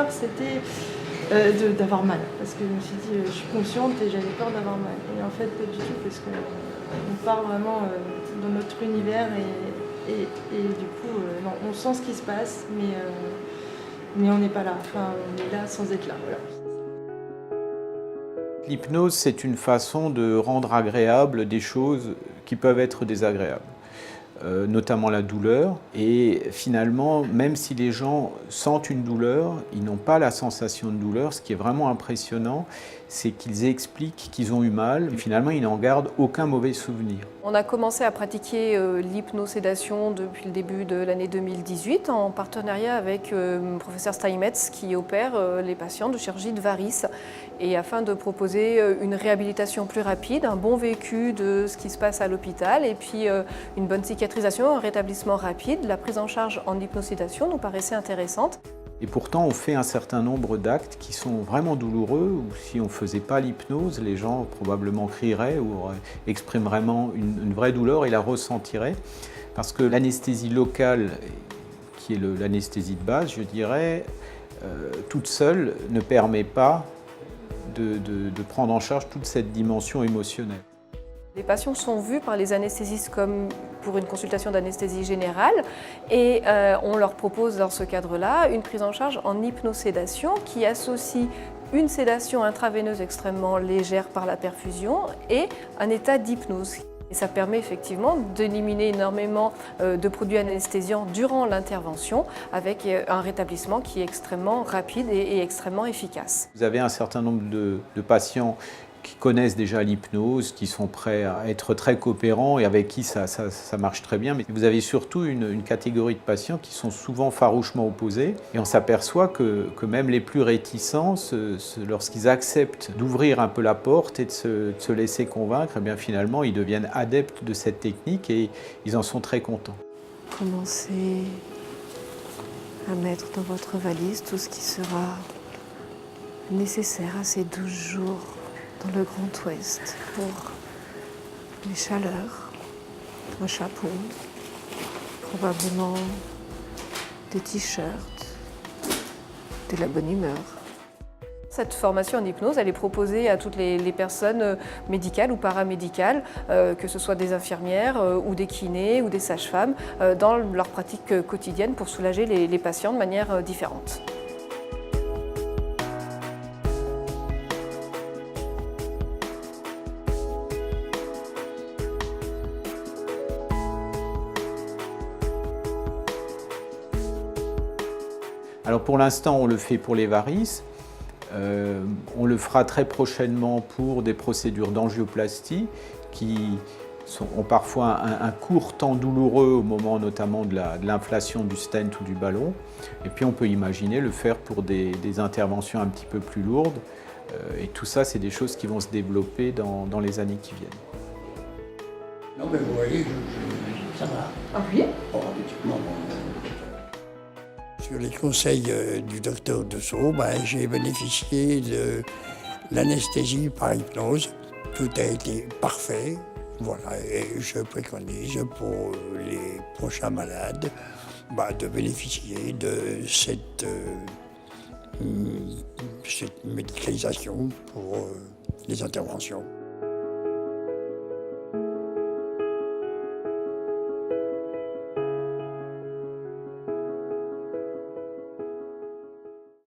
peur, c'était d'avoir mal. Parce que je me suis dit, je suis consciente et j'avais peur d'avoir mal. Et en fait, pas du tout, parce qu'on part vraiment dans notre univers et du coup, non, on sent ce qui se passe, mais on n'est pas là. Enfin, on est là sans être là. Voilà. L'hypnose, c'est une façon de rendre agréable des choses qui peuvent être désagréables, notamment la douleur. Et finalement, même si les gens sentent une douleur, ils n'ont pas la sensation de douleur. Ce qui est vraiment impressionnant, c'est qu'ils expliquent qu'ils ont eu mal. Et finalement, ils n'en gardent aucun mauvais souvenir. On a commencé à pratiquer l'hypnosédation depuis le début de l'année 2018 en partenariat avec le professeur Steinmetz qui opère les patients de chirurgie de varices et afin de proposer une réhabilitation plus rapide, un bon vécu de ce qui se passe à l'hôpital et puis une bonne cicatrisation, un rétablissement rapide, la prise en charge en hypnosédation nous paraissait intéressante. Et pourtant, on fait un certain nombre d'actes qui sont vraiment douloureux, ou si on ne faisait pas l'hypnose, les gens probablement crieraient ou exprimeraient vraiment une vraie douleur et la ressentiraient. Parce que l'anesthésie locale, qui est l'anesthésie de base, je dirais, toute seule ne permet pas de prendre en charge toute cette dimension émotionnelle. Les patients sont vus par les anesthésistes comme pour une consultation d'anesthésie générale et on leur propose dans ce cadre-là une prise en charge en hypnosédation qui associe une sédation intraveineuse extrêmement légère par la perfusion et un état d'hypnose. Et ça permet effectivement d'éliminer énormément de produits anesthésiants durant l'intervention avec un rétablissement qui est extrêmement rapide et extrêmement efficace. Vous avez un certain nombre de patients qui connaissent déjà l'hypnose, qui sont prêts à être très coopérants et avec qui ça marche très bien. Mais vous avez surtout une catégorie de patients qui sont souvent farouchement opposés et on s'aperçoit que même les plus réticents, lorsqu'ils acceptent d'ouvrir un peu la porte et de se laisser convaincre, eh bien finalement ils deviennent adeptes de cette technique et ils en sont très contents. Commencez à mettre dans votre valise tout ce qui sera nécessaire à ces 12 jours dans le Grand Ouest pour les chaleurs, un chapeau, probablement des t-shirts, de la bonne humeur. Cette formation en hypnose, elle est proposée à toutes les personnes médicales ou paramédicales, que ce soit des infirmières ou des kinés ou des sages-femmes, dans leur pratique quotidienne pour soulager les patients de manière différente. Alors pour l'instant, on le fait pour les varices. On le fera très prochainement pour des procédures d'angioplastie qui ont parfois un court temps douloureux au moment notamment de l'inflation du stent ou du ballon. Et puis on peut imaginer le faire pour des interventions un petit peu plus lourdes. Et tout ça, c'est des choses qui vont se développer dans les années qui viennent. Non mais vous voyez, ça va. Ah oui ? Oh, non. Sur les conseils du docteur Dessau, j'ai bénéficié de l'anesthésie par hypnose. Tout a été parfait. Voilà, et je préconise pour les prochains malades de bénéficier de cette médicalisation pour les interventions.